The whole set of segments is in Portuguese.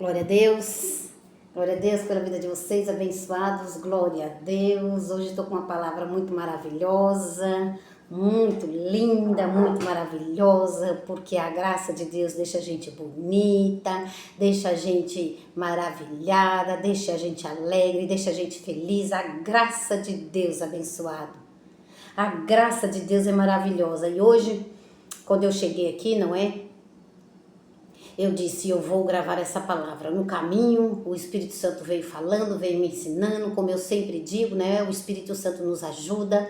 Glória a Deus. Glória a Deus pela vida de vocês, abençoados. Glória a Deus. Hoje estou com uma palavra muito maravilhosa, muito linda, muito maravilhosa, porque a graça de Deus deixa a gente bonita, deixa a gente maravilhada, deixa a gente alegre, deixa a gente feliz. A graça de Deus, abençoado. A graça de Deus é maravilhosa. E hoje, quando eu cheguei aqui, não é? Eu disse, eu vou gravar essa palavra. No caminho, o Espírito Santo veio falando, veio me ensinando, como eu sempre digo, né? O Espírito Santo nos ajuda,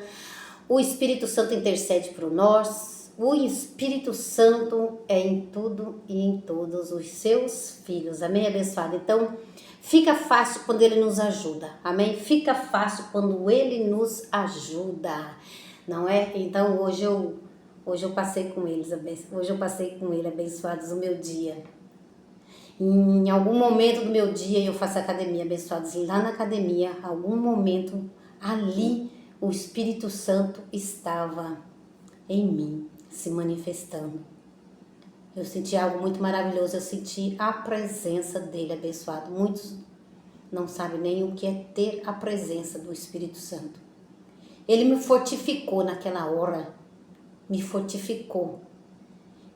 o Espírito Santo intercede por nós, o Espírito Santo é em tudo e em todos os seus filhos. Amém, abençoado? Então, fica fácil quando Ele nos ajuda, amém? Fica fácil quando Ele nos ajuda, não é? Então, hoje eu passei com eles, hoje eu passei com ele, abençoados, o meu dia. Em algum momento do meu dia eu faço academia, abençoados, e lá na academia, algum momento, ali, o Espírito Santo estava em mim, se manifestando. Eu senti algo muito maravilhoso, eu senti a presença dele, abençoado. Muitos não sabem nem o que é ter a presença do Espírito Santo. Ele me fortificou naquela hora, me fortificou.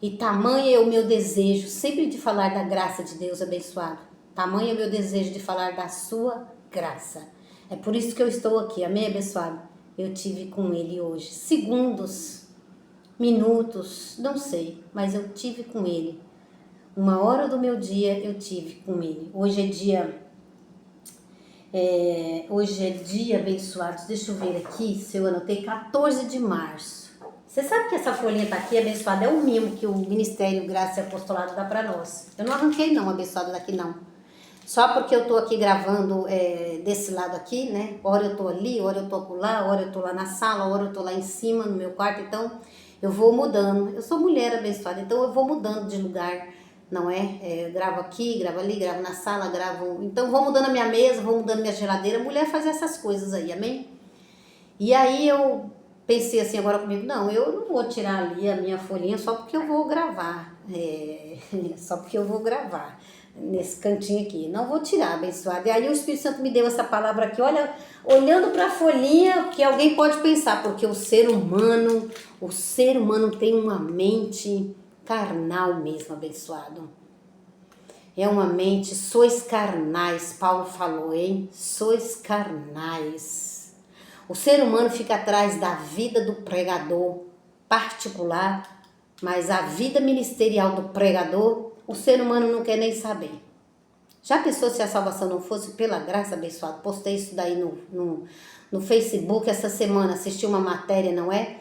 E tamanho é o meu desejo sempre de falar da graça de Deus, abençoado. Tamanho é o meu desejo de falar da sua graça. É por isso que eu estou aqui, amém, abençoado? Eu tive com ele hoje, segundos, minutos, não sei, mas eu tive com ele. Uma hora do meu dia eu tive com ele. Hoje é dia, abençoados, deixa eu ver aqui se eu anotei, 14 de março. Você sabe que essa folhinha tá aqui, abençoada, é um mimo que o Ministério Graça e Apostolado dá para nós. Eu não arranquei não, abençoada, daqui não. Só porque eu tô aqui gravando desse lado aqui, né? Hora eu tô ali, hora eu tô lá, hora eu tô lá na sala, hora eu tô lá em cima no meu quarto, então eu vou mudando. Eu sou mulher abençoada, então eu vou mudando de lugar, não é? Eu gravo aqui, gravo ali, gravo na sala, gravo... Então vou mudando a minha mesa, vou mudando minha geladeira. Mulher faz essas coisas aí, amém? E aí eu pensei assim agora comigo, não, eu não vou tirar ali a minha folhinha só porque eu vou gravar, só porque eu vou gravar nesse cantinho aqui, não vou tirar, abençoado. E aí o Espírito Santo me deu essa palavra aqui, olha, olhando para a folhinha, que alguém pode pensar, porque o ser humano tem uma mente carnal mesmo, abençoado. É uma mente, sois carnais, Paulo falou, hein? Sois carnais. O ser humano fica atrás da vida do pregador particular, mas a vida ministerial do pregador, o ser humano não quer nem saber. Já pensou se a salvação não fosse pela graça, abençoado? Postei isso daí no Facebook essa semana, assisti uma matéria, não é?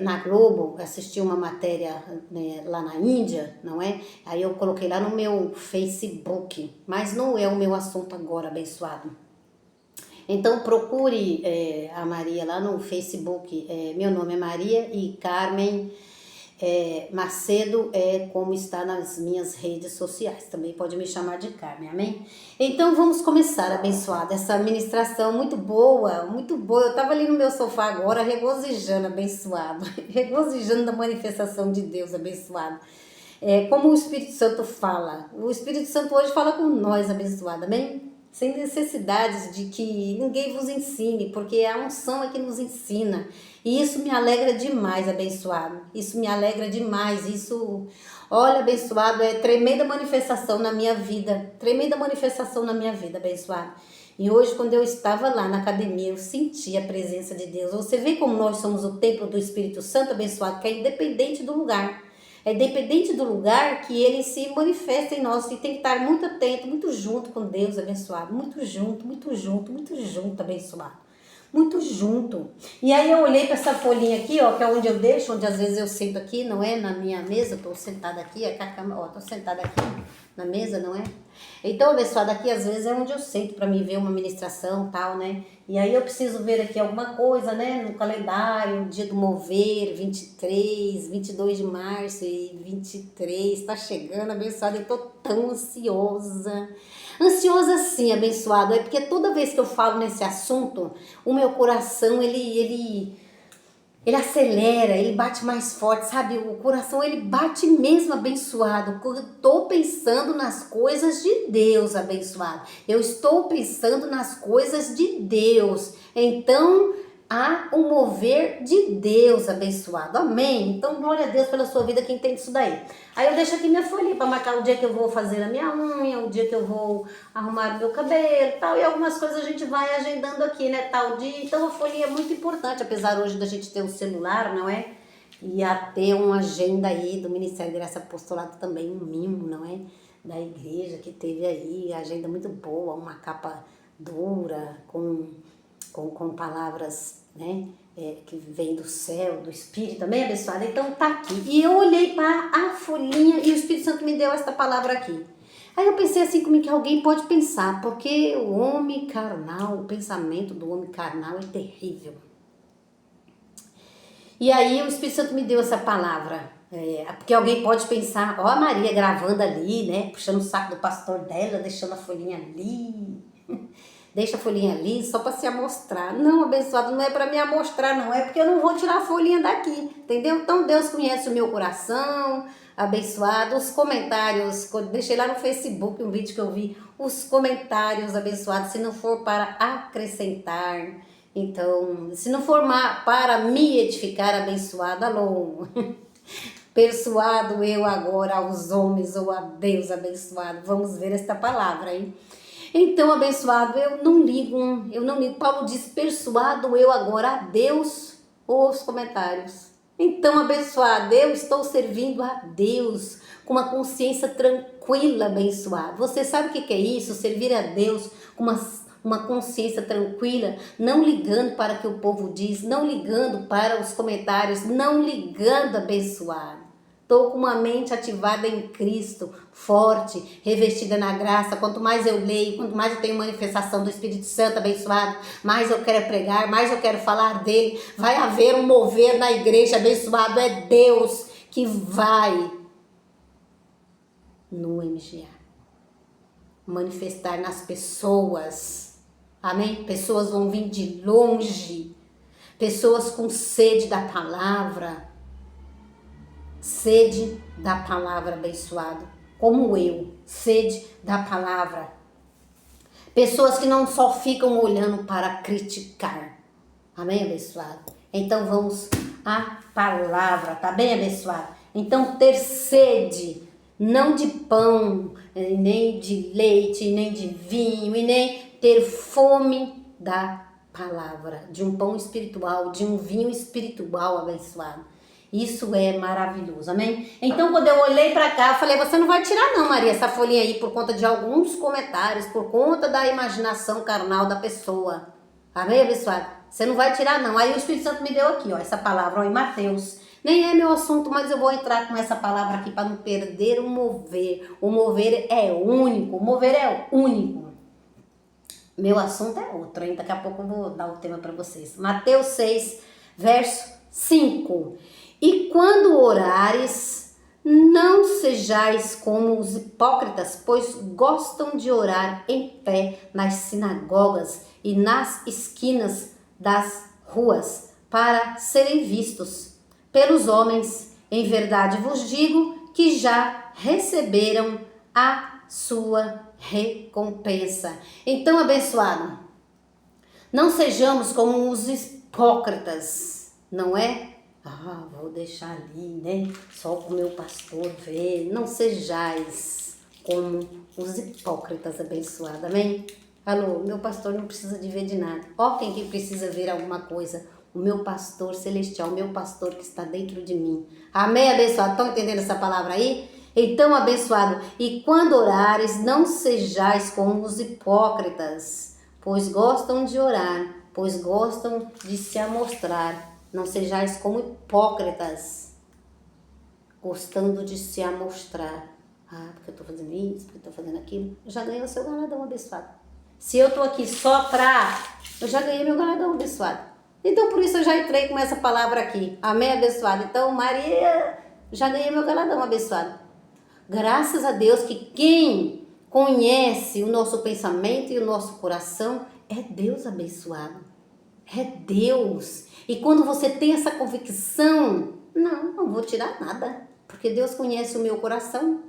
Na Globo, assisti uma matéria, né, lá na Índia, não é? Aí eu coloquei lá no meu Facebook, mas não é o meu assunto agora, abençoado. Então procure a Maria lá no Facebook, meu nome é Maria e Carmen Macedo como está nas minhas redes sociais, também pode me chamar de Carmen, amém? Então vamos começar, abençoada, essa ministração muito boa, eu estava ali no meu sofá agora regozijando, abençoado, regozijando da manifestação de Deus, abençoado. Como o Espírito Santo fala, o Espírito Santo hoje fala com nós, abençoado, amém? Sem necessidades de que ninguém vos ensine, porque a unção é que nos ensina. E isso me alegra demais, abençoado. Isso me alegra demais. Isso, olha, abençoado, é tremenda manifestação na minha vida. Tremenda manifestação na minha vida, abençoado. E hoje, quando eu estava lá na academia, eu senti a presença de Deus. Você vê como nós somos o templo do Espírito Santo, abençoado, que é independente do lugar. É dependente do lugar que ele se manifesta em nós. E tem que estar muito atento, muito junto com Deus, abençoado. Muito junto, abençoado. Muito junto. E aí eu olhei para essa folhinha aqui, ó, que é onde eu deixo, onde às vezes eu sento aqui, não é? Na minha mesa, eu tô sentada aqui, tô sentada aqui na mesa, não é? Então, abençoado, aqui às vezes é onde eu sento para me ver uma ministração, tal, né? E aí eu preciso ver aqui alguma coisa, né? No calendário, dia do mover, 23, 22 de março e 23, tá chegando, abençoado, eu tô tão ansiosa. Ansiosa sim, abençoado, é porque toda vez que eu falo nesse assunto, o meu coração, ele ele acelera, ele bate mais forte, sabe? O coração, ele bate mesmo abençoado. Eu estou pensando nas coisas de Deus, abençoado. Eu estou pensando nas coisas de Deus. Então, há um mover de Deus, abençoado. Amém? Então, glória a Deus pela sua vida, quem entende isso daí. Aí eu deixo aqui minha folhinha para marcar o dia que eu vou fazer a minha unha, o dia que eu vou arrumar o meu cabelo, tal, e algumas coisas a gente vai agendando aqui, né, tal dia. Então a folhinha é muito importante, apesar hoje da gente ter um celular, não é? E a ter uma agenda aí do Ministério da Graça Apostolado também, um mimo, não é? Da igreja que teve aí, agenda muito boa, uma capa dura, com palavras, né, que vem do céu, do Espírito também, abençoada. Então tá aqui. E eu olhei para a folhinha e o Espírito Santo me deu esta palavra aqui. Aí eu pensei assim comigo que alguém pode pensar, porque o homem carnal, o pensamento do homem carnal é terrível. E aí o Espírito Santo me deu essa palavra. Porque alguém pode pensar, ó, a Maria gravando ali, né, puxando o saco do pastor dela, deixando a folhinha ali. Deixa a folhinha ali só para se amostrar. Não, abençoado, não é para me amostrar, não. É porque eu não vou tirar a folhinha daqui, entendeu? Então Deus conhece o meu coração, abençoado. Os comentários, deixei lá no Facebook um vídeo que eu vi. Os comentários, abençoados, se não for para acrescentar. Então, se não for para me edificar, abençoado, alô. Persuado eu agora aos homens ou a Deus, abençoado. Vamos ver esta palavra, hein? Então, abençoado, eu não ligo. Paulo diz, persuado eu agora a Deus ou os comentários. Então, abençoado, eu estou servindo a Deus com uma consciência tranquila, abençoado. Você sabe o que é isso? Servir a Deus com uma consciência tranquila, não ligando para o que o povo diz, não ligando para os comentários, não ligando, abençoado. Estou com uma mente ativada em Cristo, forte, revestida na graça. Quanto mais eu leio, quanto mais eu tenho manifestação do Espírito Santo abençoado, mais eu quero pregar, mais eu quero falar dele. Vai haver um mover na igreja abençoado. É Deus que vai no MGA manifestar nas pessoas. Amém? Pessoas vão vir de longe. Pessoas com sede da palavra. Sede da palavra, abençoado, como eu, sede da palavra. Pessoas que não só ficam olhando para criticar, amém, abençoado? Então vamos à palavra, tá bem, abençoado? Então ter sede, não de pão, nem de leite, nem de vinho, e nem ter fome da palavra, de um pão espiritual, de um vinho espiritual, abençoado. Isso é maravilhoso, amém? Então, quando eu olhei para cá, eu falei, você não vai tirar não, Maria, essa folhinha aí por conta de alguns comentários, por conta da imaginação carnal da pessoa. Amém, abençoado? Você não vai tirar não. Aí o Espírito Santo me deu aqui, ó, essa palavra, ó, em Mateus. Nem é meu assunto, mas eu vou entrar com essa palavra aqui para não perder o mover. O mover é único, o mover é único. Meu assunto é outro, hein? Daqui a pouco eu vou dar o tema para vocês. Mateus 6, verso 5. E quando orares, não sejais como os hipócritas, pois gostam de orar em pé nas sinagogas e nas esquinas das ruas, para serem vistos pelos homens. Em verdade vos digo que já receberam a sua recompensa. Então, abençoado, não sejamos como os hipócritas, não é? Vou deixar ali, né? Só para o meu pastor ver. Não sejais como os hipócritas, abençoados, amém? Alô, meu pastor não precisa de ver de nada. Ó, quem que precisa ver alguma coisa? O meu pastor celestial, o meu pastor que está dentro de mim. Amém, abençoado? Estão entendendo essa palavra aí? Então, abençoado, e quando orares, não sejais como os hipócritas, pois gostam de orar, pois gostam de se amostrar. Não sejais como hipócritas, gostando de se amostrar. Porque eu estou fazendo isso, porque eu estou fazendo aquilo. Eu já ganhei o seu galardão, abençoado. Se eu estou aqui só eu já ganhei meu galardão, abençoado. Então, por isso eu já entrei com essa palavra aqui. Amém, abençoado? Então, Maria, já ganhei meu galardão, abençoado. Graças a Deus que quem conhece o nosso pensamento e o nosso coração é Deus, abençoado. É Deus. E quando você tem essa convicção, não vou tirar nada. Porque Deus conhece o meu coração.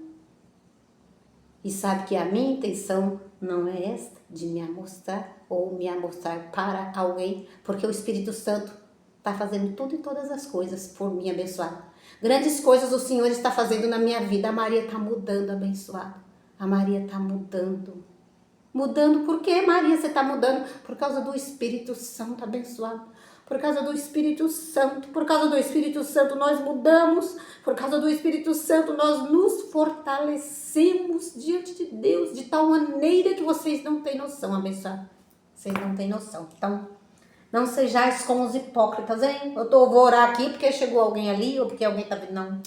E sabe que a minha intenção não é esta, de me amostrar ou me amostrar para alguém. Porque o Espírito Santo está fazendo tudo e todas as coisas por mim, abençoado. Grandes coisas o Senhor está fazendo na minha vida. A Maria está mudando, abençoado. A Maria está mudando. Mudando por quê, Maria? Você está mudando por causa do Espírito Santo, abençoado. Por causa do Espírito Santo. Por causa do Espírito Santo nós mudamos. Por causa do Espírito Santo nós nos fortalecemos diante de Deus. De tal maneira que vocês não têm noção, abençoado. Vocês não têm noção. Então, não sejais como os hipócritas, hein? Vou orar aqui porque chegou alguém ali ou porque alguém está vindo. Não.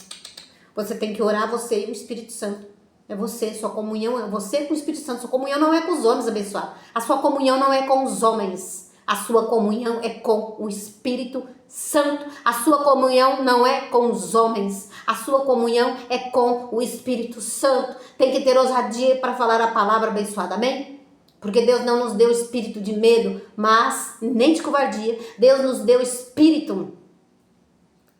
Você tem que orar, você e o Espírito Santo. É você, sua comunhão, é você com o Espírito Santo. Sua comunhão não é com os homens, abençoado. A sua comunhão não é com os homens. A sua comunhão é com o Espírito Santo. A sua comunhão não é com os homens. A sua comunhão é com o Espírito Santo. Tem que ter ousadia para falar a palavra abençoada, amém? Porque Deus não nos deu espírito de medo, mas nem de covardia. Deus nos deu espírito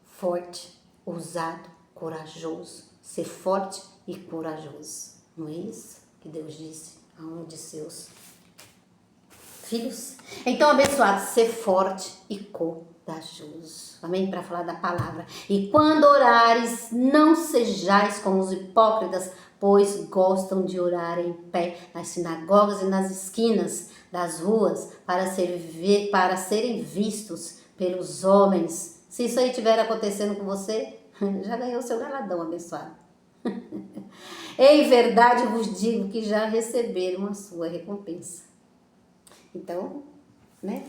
forte, ousado, corajoso. Ser forte e corajoso. Não é isso que Deus disse a um de seus filhos? Então, abençoado, ser forte e corajoso. Amém? Para falar da palavra. E quando orares, não sejais como os hipócritas, pois gostam de orar em pé nas sinagogas e nas esquinas das ruas para serem vistos pelos homens. Se isso aí estiver acontecendo com você, já ganhou seu galardão, abençoado. Em verdade vos digo que já receberam a sua recompensa. Então, né?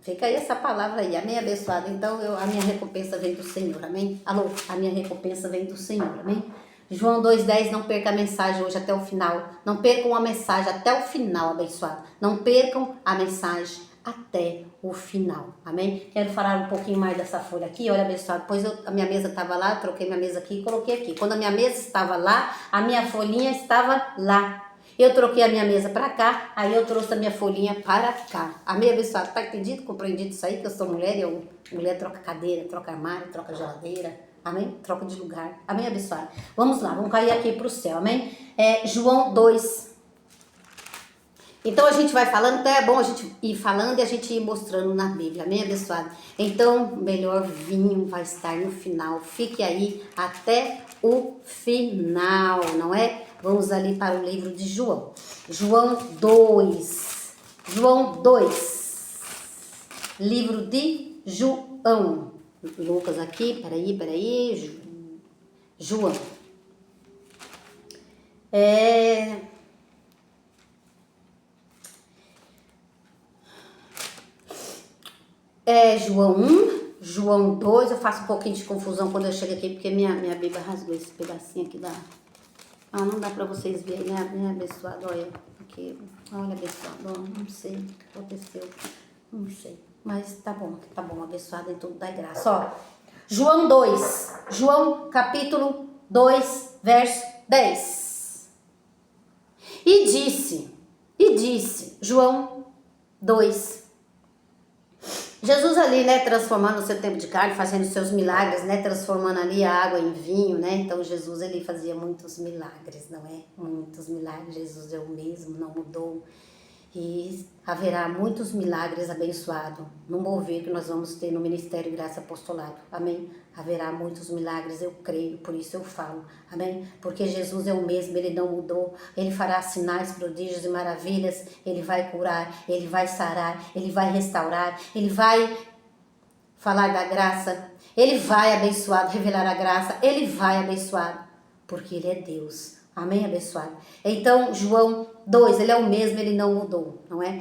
Fica aí essa palavra aí, amém, abençoado. Então, a minha recompensa vem do Senhor, amém? Alô, a minha recompensa vem do Senhor, amém? João 2,10, não perca a mensagem hoje até o final. Não percam a mensagem até o final, abençoado. Não percam a mensagem até o final, amém? Quero falar um pouquinho mais dessa folha aqui, olha, abençoado. Pois a minha mesa estava lá, troquei minha mesa aqui e coloquei aqui. Quando a minha mesa estava lá, a minha folhinha estava lá. Eu troquei a minha mesa para cá, aí eu trouxe a minha folhinha para cá. Amém, abençoado? Tá entendido? Compreendido isso aí? Que eu sou mulher e mulher troca cadeira, troca armário, troca geladeira. Amém? Troca de lugar. Amém, abençoado? Vamos lá, vamos cair aqui para o céu. Amém? João 2. Então a gente vai falando, então é bom a gente ir falando e a gente ir mostrando na Bíblia. Amém, abençoado? Então, melhor vinho vai estar no final. Fique aí até o final, não é? Vamos ali para o livro de João. João 2. João 2. Livro de João. Lucas aqui, peraí. João. João 1, João 2, eu faço um pouquinho de confusão quando eu chego aqui, porque minha Bíblia rasgou esse pedacinho aqui da... não dá pra vocês verem, né, abençoado, olha, aqui, olha, abençoado, não sei o que aconteceu, não sei, mas tá bom, abençoado em tudo da graça, ó, João 2, João capítulo 2, verso 10, e disse, João 2, Jesus ali, né, transformando o seu tempo de carne, fazendo seus milagres, né, transformando ali a água em vinho, né, então Jesus, ele fazia muitos milagres, não é? Muitos milagres, Jesus é o mesmo, não mudou, e haverá muitos milagres abençoados no mover que nós vamos ter no Ministério Graça Apostolado, amém? Haverá muitos milagres, eu creio, por isso eu falo, amém? Porque Jesus é o mesmo, ele não mudou, ele fará sinais, prodígios e maravilhas, ele vai curar, ele vai sarar, ele vai restaurar, ele vai falar da graça, ele vai abençoado, revelar a graça, ele vai abençoado, porque ele é Deus, amém, abençoado? Então, João 2, ele é o mesmo, ele não mudou, não é?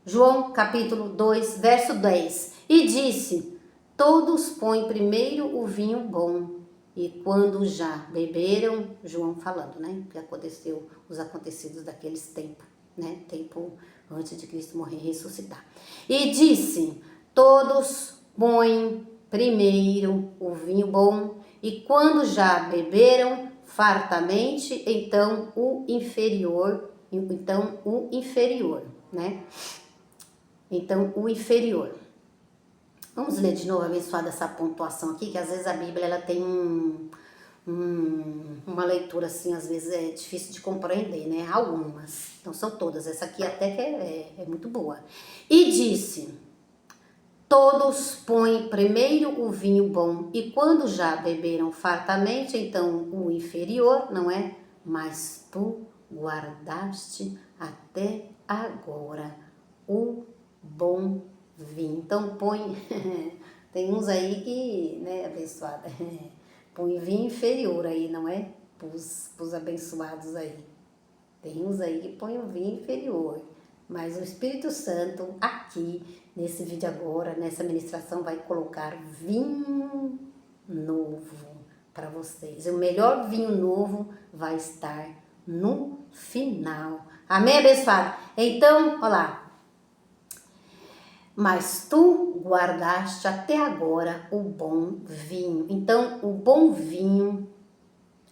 João capítulo 2, verso 10, e disse... Todos põem primeiro o vinho bom, e quando já beberam, João falando, né? Que aconteceu, os acontecidos daqueles tempos, né? Tempo antes de Cristo morrer e ressuscitar. E disse, todos põem primeiro o vinho bom, e quando já beberam fartamente, então o inferior, né? Então, o inferior. Vamos ler de novo, abençoada, essa pontuação aqui, que às vezes a Bíblia ela tem uma leitura assim, às vezes é difícil de compreender, né? Algumas, não são todas, essa aqui até que é muito boa. E disse: todos põem primeiro o vinho bom, e quando já beberam fartamente, então o inferior, não é? Mas tu guardaste até agora o bom vinho. Então põe, tem uns aí que, né, abençoada, põe vinho inferior aí, não é? Pros abençoados aí. Tem uns aí que põe o vinho inferior. Mas o Espírito Santo aqui, nesse vídeo agora, nessa ministração, vai colocar vinho novo para vocês. O melhor vinho novo vai estar no final. Amém, abençoado? Então, olha lá. Mas tu guardaste até agora o bom vinho. Então, o bom vinho,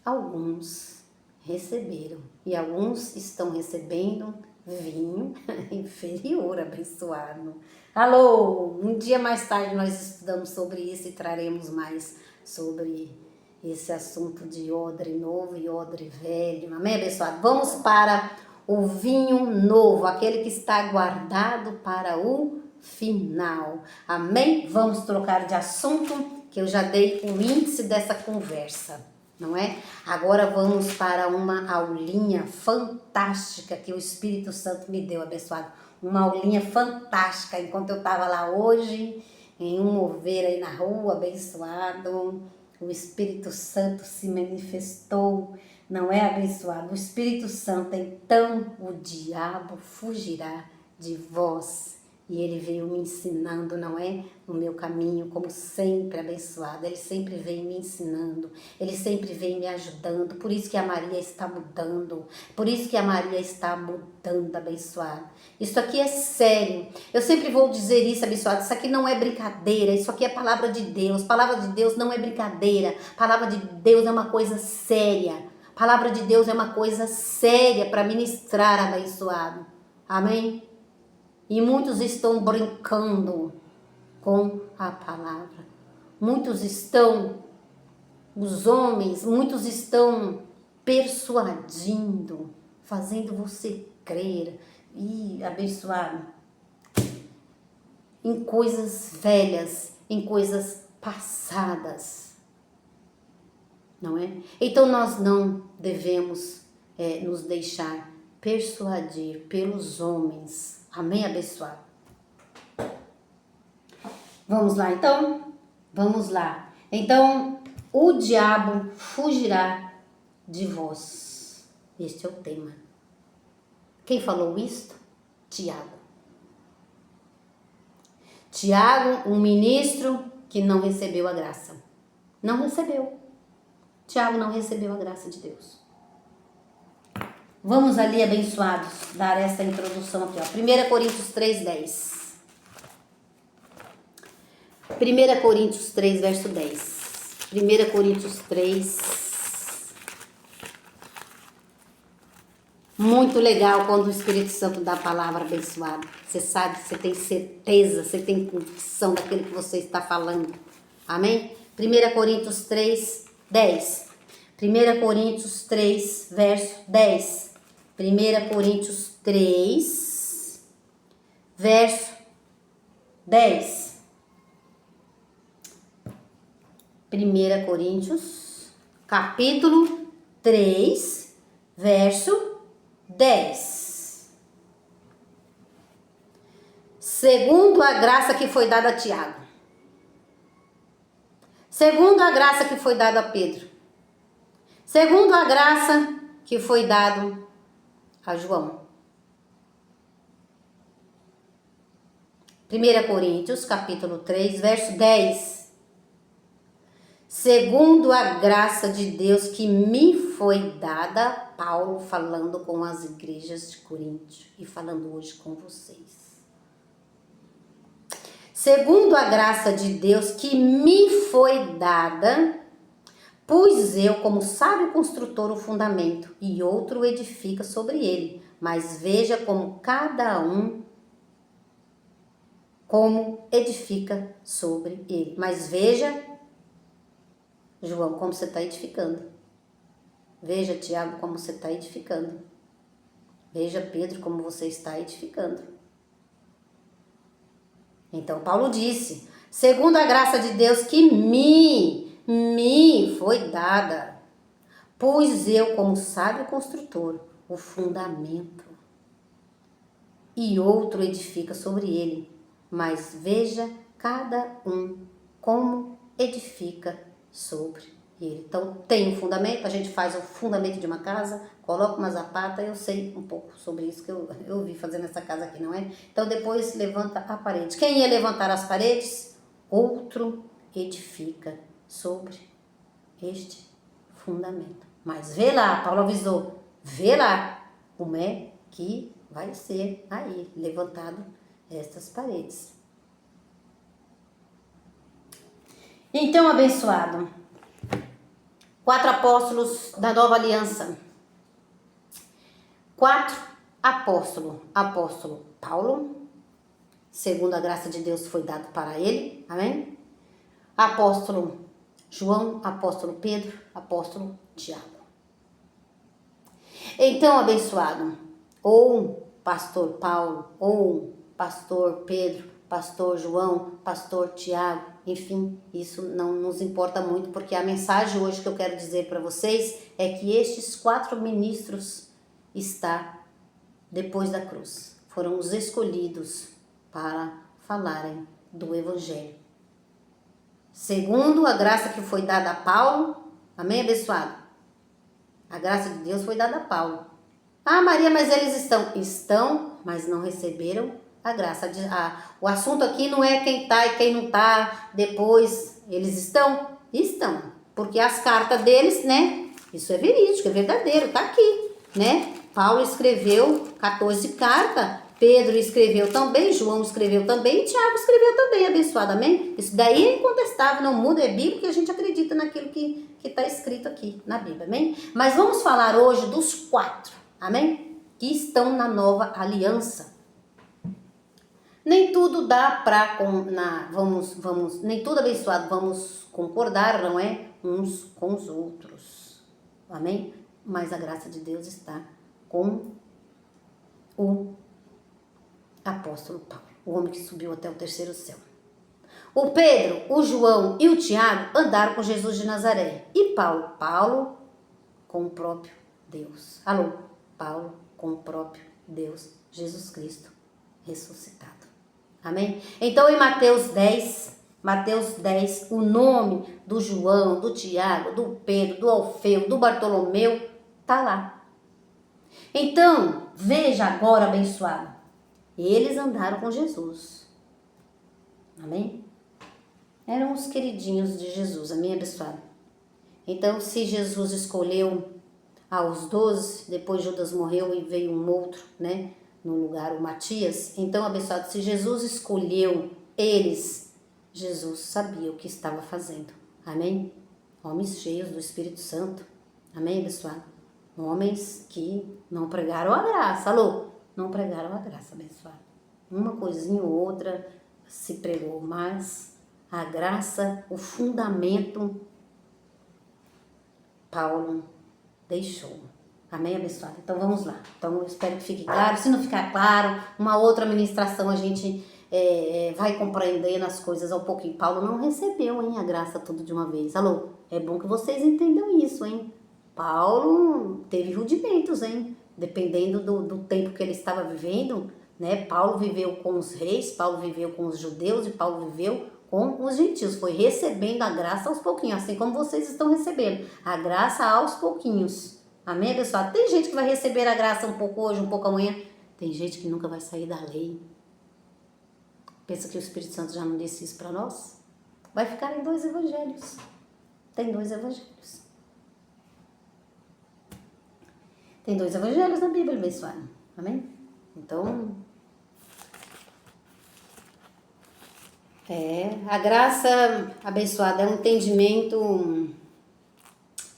alguns receberam. E alguns estão recebendo vinho inferior, abençoado. Alô, um dia mais tarde nós estudamos sobre isso e traremos mais sobre esse assunto de odre novo e odre velho. Amém, abençoado? Vamos para o vinho novo, aquele que está guardado para o final. Amém? Vamos trocar de assunto, que eu já dei o índice dessa conversa, não é? Agora vamos para uma aulinha fantástica que o Espírito Santo me deu, abençoado. Uma aulinha fantástica, enquanto eu estava lá hoje, em um mover aí na rua, abençoado, o Espírito Santo se manifestou, não é, abençoado? O Espírito Santo, então o diabo fugirá de vós. E ele veio me ensinando, não é? No meu caminho, como sempre, abençoado. Ele sempre vem me ensinando. Ele sempre vem me ajudando. Por isso que a Maria está mudando. Por isso que a Maria está mudando, abençoado. Isso aqui é sério. Eu sempre vou dizer isso, abençoado. Isso aqui não é brincadeira. Isso aqui é palavra de Deus. Palavra de Deus não é brincadeira. Palavra de Deus é uma coisa séria. Palavra de Deus é uma coisa séria para ministrar, abençoado. Amém? E muitos estão brincando com a palavra. Muitos estão, os homens, muitos estão persuadindo, fazendo você crer e abençoar em coisas velhas, em coisas passadas. Não é? Então nós não devemos nos deixar persuadir pelos homens. Amém, abençoado? Vamos lá, então? Vamos lá. Então, o diabo fugirá de vós. Este é o tema. Quem falou isto? Tiago. Tiago, um ministro que não recebeu a graça. Não recebeu. Tiago não recebeu a graça de Deus. Vamos ali, abençoados, dar essa introdução aqui, ó. 1 Coríntios 3:10. 1 Coríntios 3, verso 10. 1 Coríntios 3. Muito legal quando o Espírito Santo dá a palavra, abençoado. Você sabe, você tem certeza, você tem convicção daquilo que você está falando. Amém? 1 Coríntios 3, 10. 1 Coríntios 3, verso 10. 1 Coríntios 3, verso 10. 1 Coríntios, capítulo 3, verso 10. Segundo a graça que foi dada a Tiago. Segundo a graça que foi dada a Pedro. Segundo a graça que foi dado a João. 1 Coríntios, capítulo 3, verso 10. Segundo a graça de Deus que me foi dada, Paulo falando com as igrejas de Corinto e falando hoje com vocês. Segundo a graça de Deus que me foi dada, pus eu como sábio construtor o fundamento, e outro edifica sobre ele. Mas veja como cada um como edifica sobre ele. Mas veja, João, como você está edificando. Veja, Tiago, como você está edificando. Veja, Pedro, como você está edificando. Então, Paulo disse, segundo a graça de Deus que me foi dada, pus eu, como sábio construtor, o fundamento, e outro edifica sobre ele. Mas veja cada um como edifica sobre ele. Então, tem um fundamento, a gente faz o fundamento de uma casa, coloca uma zapata, eu sei um pouco sobre isso, que eu vi fazendo essa casa aqui, não é? Então, depois levanta a parede. Quem ia levantar as paredes? Outro edifica sobre este fundamento. Mas vê lá, Paulo avisou, vê lá como é que vai ser aí levantado estas paredes. Então, abençoado, 4 apóstolos da nova aliança. 4 apóstolos. Apóstolo Paulo, segundo a graça de Deus foi dado para ele, amém? Apóstolo João, apóstolo Pedro, apóstolo Tiago. Então, abençoado, ou pastor Paulo, ou pastor Pedro, pastor João, pastor Tiago, enfim, isso não nos importa muito, porque a mensagem hoje que eu quero dizer para vocês é que estes 4 ministros estão depois da cruz. Foram os escolhidos para falarem do Evangelho. Segundo a graça que foi dada a Paulo, amém, abençoado? A graça de Deus foi dada a Paulo. Ah, Maria, mas eles estão, mas não receberam a graça. O assunto aqui não é quem está e quem não está depois. Eles estão? Estão. Porque as cartas deles, né? Isso é verídico, é verdadeiro, está aqui, né? Paulo escreveu 14 cartas, Pedro escreveu também, João escreveu também, e Tiago escreveu também, abençoado, amém? Isso daí é incontestável, não muda, é bíblico, e a gente acredita naquilo que está escrito aqui na Bíblia, amém? Mas vamos falar hoje dos 4, amém? Que estão na nova aliança. Nem tudo dá para, nem tudo abençoado, vamos concordar, não é? Uns com os outros, amém? Mas a graça de Deus está com o apóstolo Paulo, o homem que subiu até o 3º céu. O Pedro, o João e o Tiago andaram com Jesus de Nazaré. E Paulo com o próprio Deus. Alô, Paulo com o próprio Deus, Jesus Cristo ressuscitado. Amém? Então em Mateus 10, o nome do João, do Tiago, do Pedro, do Alfeu, do Bartolomeu, tá lá. Então, veja agora, abençoado, eles andaram com Jesus, amém? Eram os queridinhos de Jesus, amém, abençoado? Então, se Jesus escolheu aos 12, depois Judas morreu e veio um outro, né, no lugar, o Matias, então, abençoado, se Jesus escolheu eles, Jesus sabia o que estava fazendo, amém? Homens cheios do Espírito Santo, amém, abençoado? Homens que não pregaram a graça, alô? Não pregaram a graça, abençoado. Uma coisinha ou outra se pregou, mas a graça, o fundamento, Paulo deixou. Amém, abençoado? Então vamos lá. Então eu espero que fique claro. Se não ficar claro, uma outra ministração a gente vai compreendendo as coisas ao pouquinho. Paulo não recebeu, hein, a graça tudo de uma vez. Alô? É bom que vocês entendam isso, hein? Paulo teve rudimentos, hein? Dependendo do tempo que ele estava vivendo, né? Paulo viveu com os reis, Paulo viveu com os judeus e Paulo viveu com os gentios. Foi recebendo a graça aos pouquinhos, assim como vocês estão recebendo a graça aos pouquinhos. Amém, pessoal? Tem gente que vai receber a graça um pouco hoje, um pouco amanhã. Tem gente que nunca vai sair da lei. Pensa que o Espírito Santo já não disse isso para nós? Vai ficar em 2 evangelhos. Tem 2 evangelhos. Tem 2 evangelhos na Bíblia, abençoado. Amém? Então, a graça abençoada é um entendimento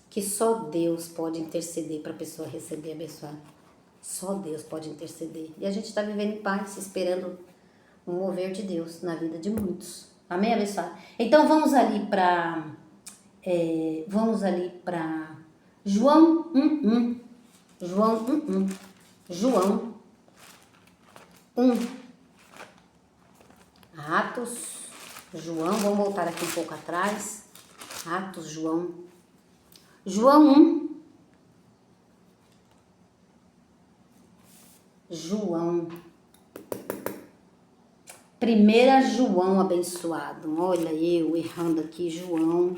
que só Deus pode interceder para a pessoa receber abençoado. Só Deus pode interceder. E a gente está vivendo em paz, esperando o mover de Deus na vida de muitos. Amém, abençoado? Então vamos ali para João 1:1. João 1:1. João 1. Atos, João, vamos voltar aqui um pouco atrás. Atos, João 1. João. 1 João, abençoado. Olha eu errando aqui, João.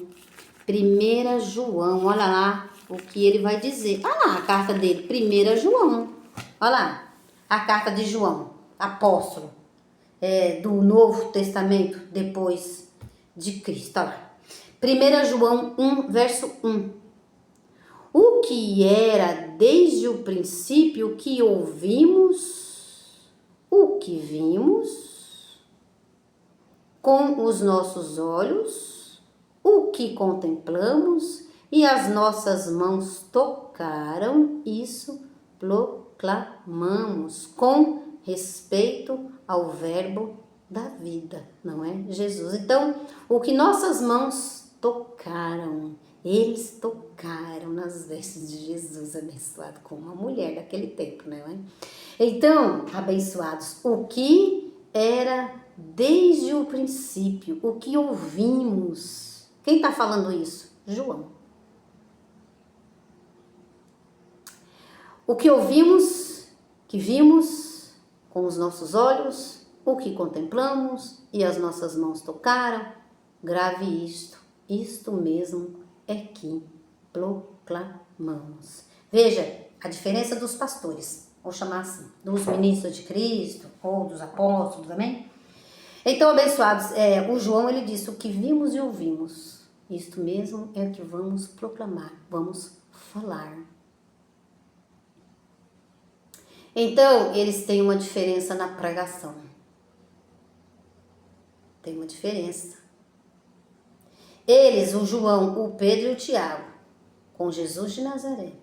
1 João, olha lá o que ele vai dizer. Olha lá a carta dele, 1 João. Olha lá, a carta de João, apóstolo do Novo Testamento depois de Cristo. Olha lá. 1 João 1, verso 1. O que era desde o princípio, o que ouvimos, o que vimos com os nossos olhos, o que contemplamos e as nossas mãos tocaram, isso proclamamos com respeito ao verbo da vida, não é? Jesus. Então, o que nossas mãos tocaram, eles tocaram nas vestes de Jesus, abençoado, como uma mulher daquele tempo, não é? Então, abençoados, o que era desde o princípio, o que ouvimos. Quem está falando isso? João. O que ouvimos, que vimos com os nossos olhos, o que contemplamos e as nossas mãos tocaram, grave isto mesmo é que proclamamos. Veja a diferença dos pastores, vou chamar assim, dos ministros de Cristo ou dos apóstolos, amém? Então, abençoados, o João ele disse, o que vimos e ouvimos, isto mesmo é o que vamos proclamar, vamos falar. Então, eles têm uma diferença na pregação. Tem uma diferença. Eles, o João, o Pedro e o Tiago, com Jesus de Nazaré,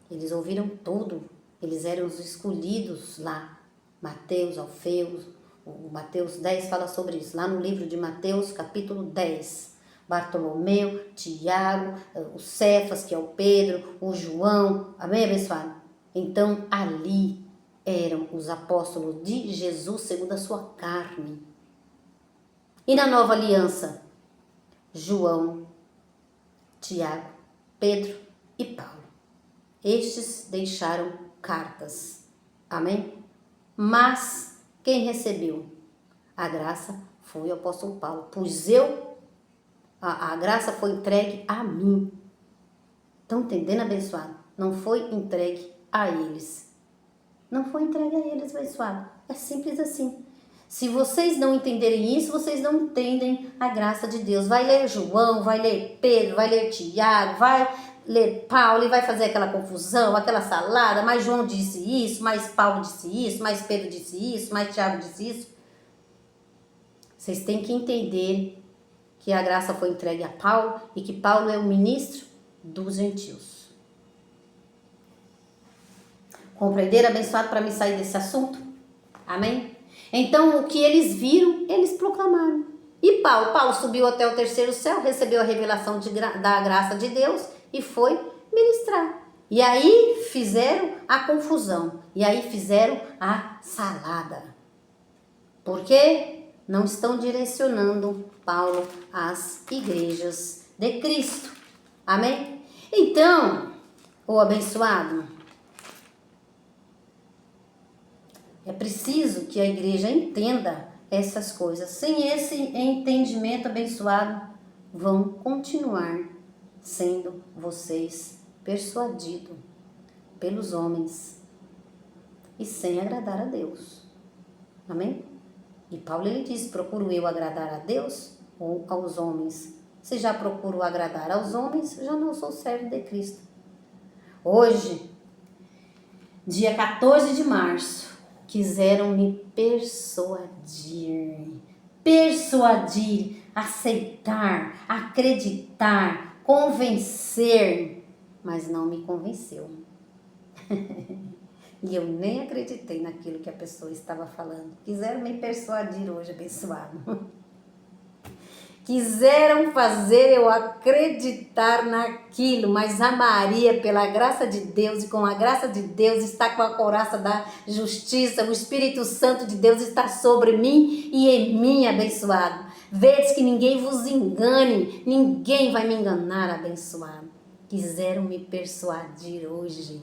eles ouviram tudo. Eles eram os escolhidos lá. Mateus, Alfeu, o Mateus 10 fala sobre isso. Lá no livro de Mateus, capítulo 10. Bartolomeu, Tiago, o Cefas, que é o Pedro, o João. Amém, abençoado? Então, ali eram os apóstolos de Jesus segundo a sua carne. E na nova aliança, João, Tiago, Pedro e Paulo. Estes deixaram cartas. Amém? Mas quem recebeu a graça foi o apóstolo Paulo. Pois a graça foi entregue a mim. Estão entendendo, abençoado? Não foi entregue a eles. Não foi entregue a eles, abençoado. É simples assim. Se vocês não entenderem isso, vocês não entendem a graça de Deus. Vai ler João, vai ler Pedro, vai ler Tiago, vai ler Paulo e vai fazer aquela confusão, aquela salada. Mas João disse isso, mas Paulo disse isso, mas Pedro disse isso, mas Tiago disse isso. Vocês têm que entender que a graça foi entregue a Paulo e que Paulo é o ministro dos gentios. Compreenderam, abençoado, para me sair desse assunto? Amém? Então, o que eles viram, eles proclamaram. E Paulo subiu até o terceiro céu, recebeu a revelação da graça de Deus e foi ministrar. E aí fizeram a confusão. E aí fizeram a salada. Por quê? Não estão direcionando Paulo às igrejas de Cristo. Amém? Então, o abençoado, é preciso que a igreja entenda essas coisas. Sem esse entendimento, abençoado, vão continuar sendo vocês persuadidos pelos homens e sem agradar a Deus. Amém? E Paulo ele diz, procuro eu agradar a Deus ou aos homens? Se já procuro agradar aos homens, já não sou servo de Cristo. Hoje, dia 14 de março, quiseram me persuadir, aceitar, acreditar, convencer, mas não me convenceu. E eu nem acreditei naquilo que a pessoa estava falando. Quiseram me persuadir hoje, abençoado. Quiseram fazer eu acreditar naquilo, mas a Maria, pela graça de Deus e com a graça de Deus, está com a couraça da justiça, o Espírito Santo de Deus está sobre mim e em mim, abençoado. Vedes que ninguém vos engane, ninguém vai me enganar, abençoado. Quiseram me persuadir hoje.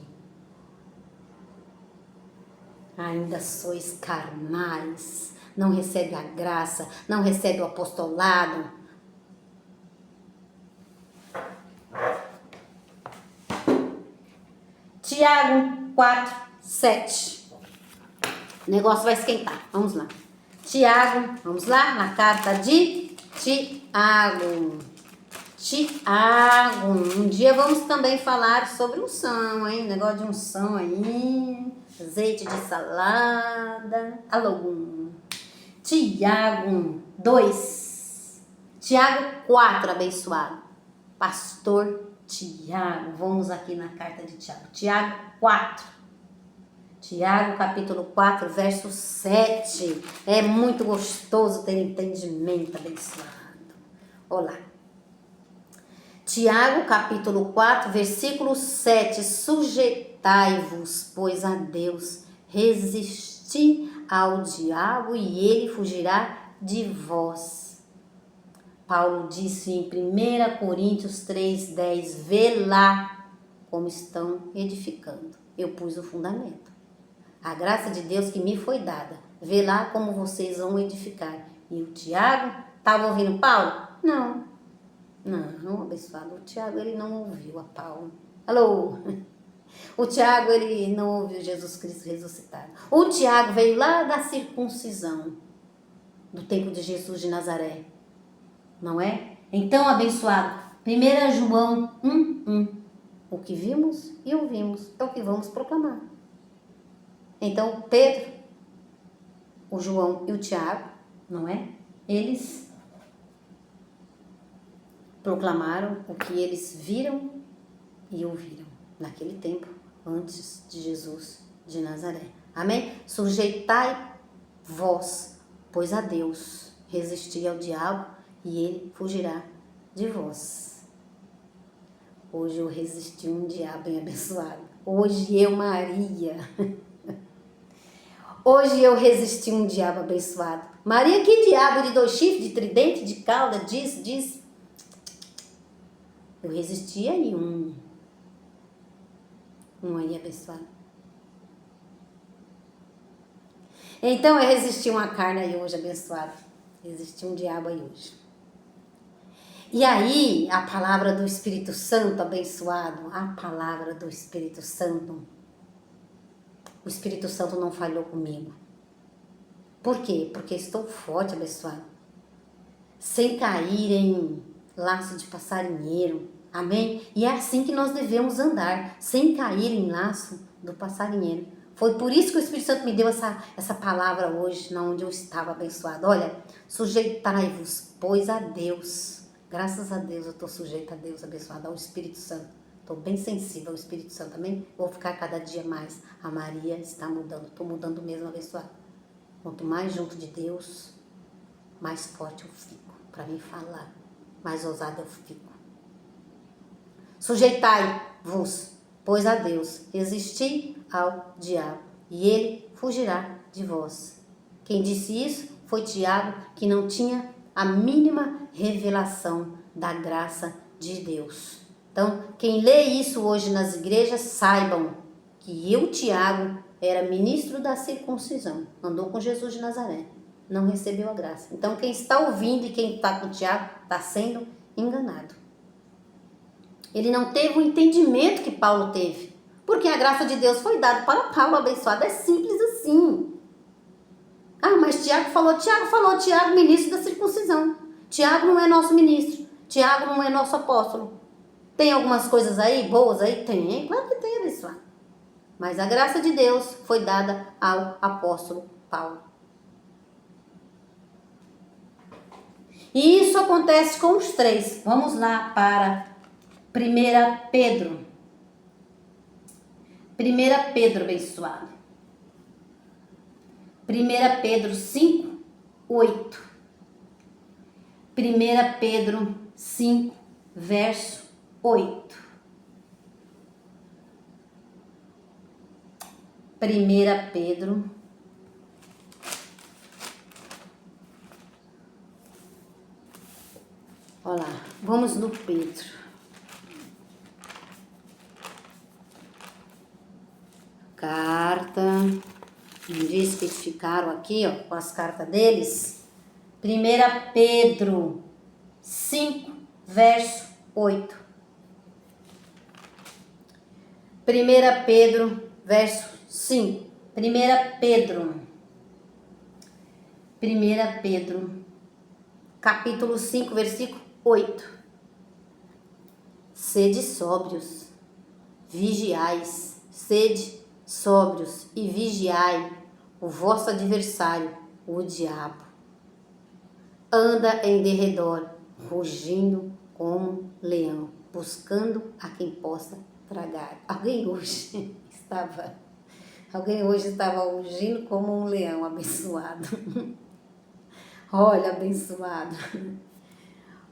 Ainda sois carnais, não recebe a graça, não recebe o apostolado. Tiago 4, 7. O negócio vai esquentar. Vamos lá. Tiago, vamos lá, na carta de Tiago. Tiago. Um dia vamos também falar sobre unção, hein? Negócio de unção aí. Azeite de salada. Alô. Tiago 2. Tiago 4, abençoado. Pastor Tiago. Vamos aqui na carta de Tiago. Tiago 4. Tiago, capítulo 4, verso 7. É muito gostoso ter entendimento, abençoado. Olá. Tiago, capítulo 4, versículo 7. Sujeitai-vos, pois, a Deus. Resisti ao diabo e ele fugirá de vós. Paulo disse em 1 Coríntios 3, 10. Vê lá como estão edificando. Eu pus o fundamento. A graça de Deus que me foi dada. Vê lá como vocês vão edificar. E o Tiago, estava ouvindo Paulo? Não, abençoado. O Tiago, ele não ouviu a Paulo. Alô? O Tiago, ele não ouviu Jesus Cristo ressuscitado. O Tiago veio lá da circuncisão, do tempo de Jesus de Nazaré. Não é? Então, abençoado, 1 João 1:1. O que vimos e ouvimos é o que vamos proclamar. Então, Pedro, o João e o Tiago, não é? Eles proclamaram o que eles viram e ouviram naquele tempo, antes de Jesus de Nazaré. Amém? Sujeitai vós, pois, a Deus. Resisti ao diabo e ele fugirá de vós. Hoje eu resisti um diabo bem abençoado. Hoje eu, Maria. Hoje eu resisti um diabo abençoado. Maria, que diabo de 2 chifres, de tridente, de cauda, diz. Eu resisti aí um aí abençoado. Então eu resisti uma carne aí hoje abençoado. Resisti um diabo aí hoje. E aí, a palavra do Espírito Santo abençoado, a palavra do Espírito Santo, o Espírito Santo não falhou comigo. Por quê? Porque estou forte, abençoado. Sem cair em laço de passarinheiro, amém? E é assim que nós devemos andar, sem cair em laço do passarinheiro. Foi por isso que o Espírito Santo me deu essa palavra hoje, na onde eu estava abençoado. Olha, sujeitai-vos, pois, a Deus. Graças a Deus eu estou sujeita a Deus, abençoada, ao Espírito Santo. Estou bem sensível ao Espírito Santo, amém? Vou ficar cada dia mais. A Maria está mudando, estou mudando mesmo, abençoada. Quanto mais junto de Deus, mais forte eu fico para me falar. Mais ousada eu fico. Sujeitai-vos, pois, a Deus. Resisti ao diabo e ele fugirá de vós. Quem disse isso foi Tiago, que não tinha a mínima revelação da graça de Deus. Então, quem lê isso hoje nas igrejas, saibam que eu, Tiago, era ministro da circuncisão, andou com Jesus de Nazaré, não recebeu a graça. Então, quem está ouvindo e quem está com Tiago está sendo enganado. Ele não teve o entendimento que Paulo teve, porque a graça de Deus foi dada para Paulo, abençoado. É simples assim. Ah, mas Tiago, ministro da circuncisão. Tiago não é nosso ministro. Tiago não é nosso apóstolo. Tem algumas coisas aí, boas aí? Tem, claro que tem, abençoado. Mas a graça de Deus foi dada ao apóstolo Paulo. E isso acontece com os três. Vamos lá para 1 Pedro. 1 Pedro, abençoado. 1 Pedro 5, 8. 1 Pedro 5, verso 8. 1 Pedro. Olha lá, vamos no Pedro. Carta. Não disse que ficaram aqui, ó, com as cartas deles. 1 Pedro 5, verso 8. 1 Pedro, verso 5. 1 Pedro. 1 Pedro, capítulo 5, versículo 8. Sede sóbrios, vigiais, sede sóbrios e vigiai, o vosso adversário, o diabo. Anda em derredor, rugindo como leão, buscando a quem possa tragar. Alguém hoje estava rugindo como um leão, abençoado. Olha, abençoado.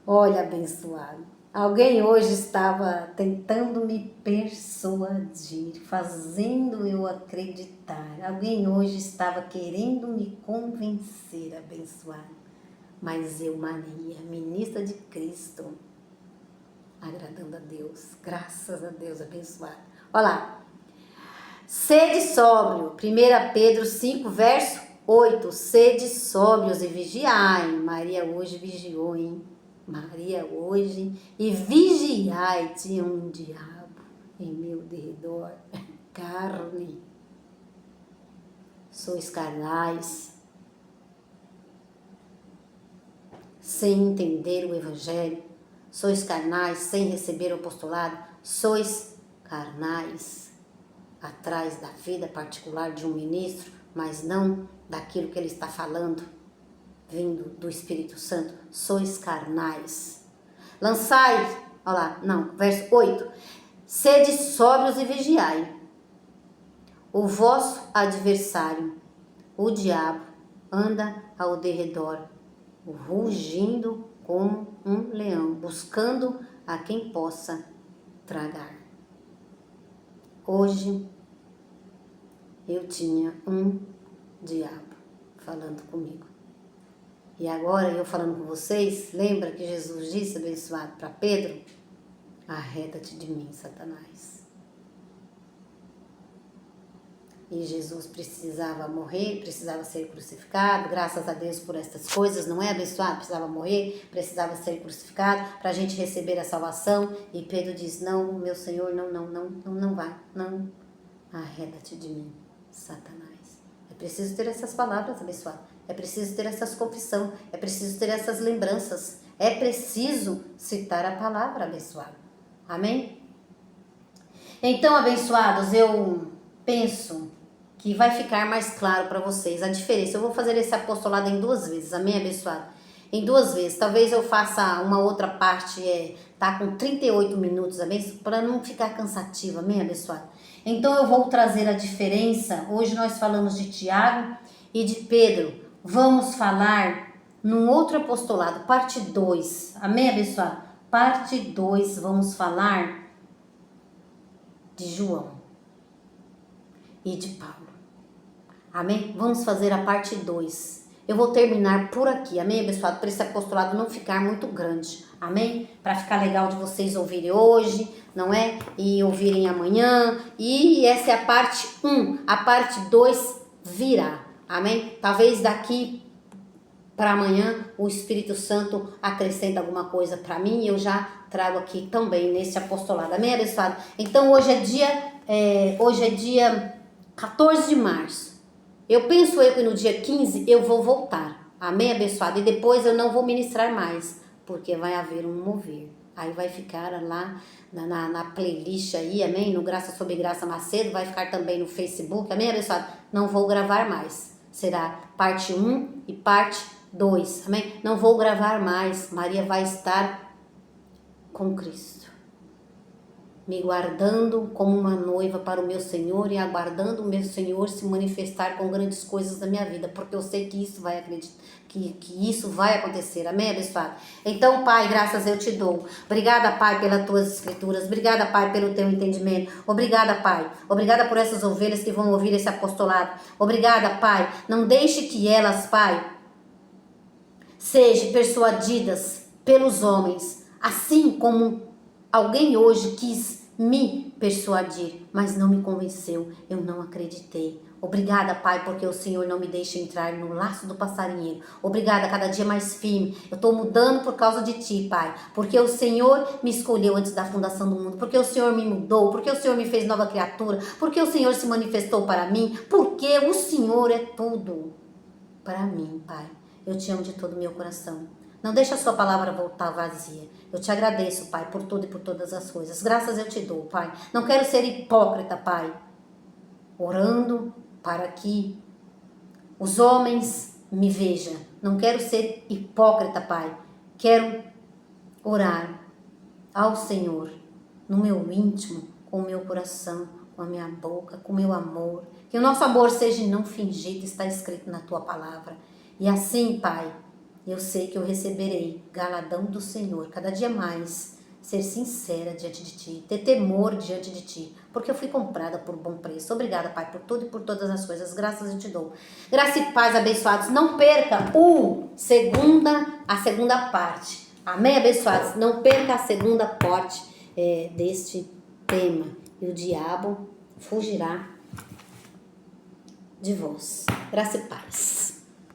Olha, abençoado. Alguém hoje estava tentando me persuadir, fazendo eu acreditar. Alguém hoje estava querendo me convencer, abençoado. Mas eu, Maria, ministra de Cristo, agradando a Deus, graças a Deus, abençoado. Olha lá. Sede sóbrio, 1 Pedro 5, verso 8. Sede sóbrios e vigiai. Maria hoje vigiou, hein? Maria hoje. E vigiai, tinha um diabo em meu derredor. Carne. Sois carnais. Sem entender o evangelho. Sois carnais, sem receber o apostolado. Sois carnais. Atrás da vida particular de um ministro, mas não daquilo que ele está falando, vindo do Espírito Santo. Sois carnais. Lançai, olha lá, não, verso 8. Sede sóbrios e vigiai. O vosso adversário, o diabo, anda ao derredor, rugindo como um leão, buscando a quem possa tragar. Hoje eu tinha um diabo falando comigo. E agora eu falando com vocês, lembra que Jesus disse, abençoado, para Pedro? Arreda-te de mim, Satanás. E Jesus precisava morrer, precisava ser crucificado, graças a Deus por estas coisas, não é, abençoado? Precisava morrer, precisava ser crucificado para a gente receber a salvação. E Pedro diz, não, meu Senhor, não vai, não, arreda-te de mim, Satanás. É preciso ter essas palavras, abençoado, é preciso ter essas confissão, é preciso ter essas lembranças, é preciso citar a palavra, abençoado. Amém? Então, abençoados, eu penso que vai ficar mais claro para vocês a diferença. Eu vou fazer esse apostolado em 2 vezes, amém, abençoado? Em 2 vezes, talvez eu faça uma outra parte, tá com 38 minutos, abençoado, para não ficar cansativo, amém, abençoado? Então eu vou trazer a diferença. Hoje nós falamos de Tiago e de Pedro. Vamos falar num outro apostolado, parte 2, amém, abençoado? Parte 2, vamos falar de João e de Paulo. Amém? Vamos fazer a parte 2. Eu vou terminar por aqui, amém, abençoado? Para esse apostolado não ficar muito grande, amém? Para ficar legal de vocês ouvirem hoje, não é? E ouvirem amanhã. E essa é a parte 1. A parte 2 virá, amém? Talvez daqui para amanhã o Espírito Santo acrescenta alguma coisa para mim e eu já trago aqui também nesse apostolado, amém, abençoado? Então hoje é dia 14 de março. Eu penso que no dia 15 eu vou voltar, amém, abençoado? E depois eu não vou ministrar mais, porque vai haver um mover. Aí vai ficar lá na playlist aí, amém? No Graça Sobre Graça Macedo, vai ficar também no Facebook, amém, abençoado? Não vou gravar mais. Será parte 1 e parte 2, amém? Não vou gravar mais. Maria vai estar com Cristo. me guardando como uma noiva para o meu Senhor e aguardando o meu Senhor se manifestar com grandes coisas na minha vida, porque eu sei que isso vai acreditar, que isso vai acontecer. Amém, abençoado? Então, Pai, graças eu te dou. Obrigada, Pai, pelas tuas escrituras. Obrigada, Pai, pelo teu entendimento. Obrigada, Pai. Obrigada por essas ovelhas que vão ouvir esse apostolado. Obrigada, Pai. Não deixe que elas, Pai, sejam persuadidas pelos homens, assim como alguém hoje quis me persuadir, mas não me convenceu, eu não acreditei. Obrigada, Pai, porque o Senhor não me deixa entrar no laço do passarinheiro. Obrigada, cada dia mais firme. Eu estou mudando por causa de Ti, Pai, porque o Senhor me escolheu antes da fundação do mundo, porque o Senhor me mudou, porque o Senhor me fez nova criatura, porque o Senhor se manifestou para mim, porque o Senhor é tudo para mim, Pai. Eu te amo de todo o meu coração. Não deixa a sua palavra voltar vazia. Eu te agradeço, Pai, por tudo e por todas as coisas. Graças eu te dou, Pai. Não quero ser hipócrita, Pai. Orando para que os homens me vejam. Não quero ser hipócrita, Pai. Quero orar ao Senhor no meu íntimo, com o meu coração, com a minha boca, com o meu amor. Que o nosso amor seja não fingido, está escrito na tua palavra. E assim, Pai, eu sei que eu receberei galadão do Senhor, cada dia mais, ser sincera diante de Ti, ter temor diante de Ti, porque eu fui comprada por bom preço. Obrigada, Pai, por tudo e por todas as coisas. Graças eu te dou. Graça e paz, abençoados. Não perca a segunda parte. Amém, abençoados? Não perca a segunda parte deste tema. E o diabo fugirá de vós. Graça e paz.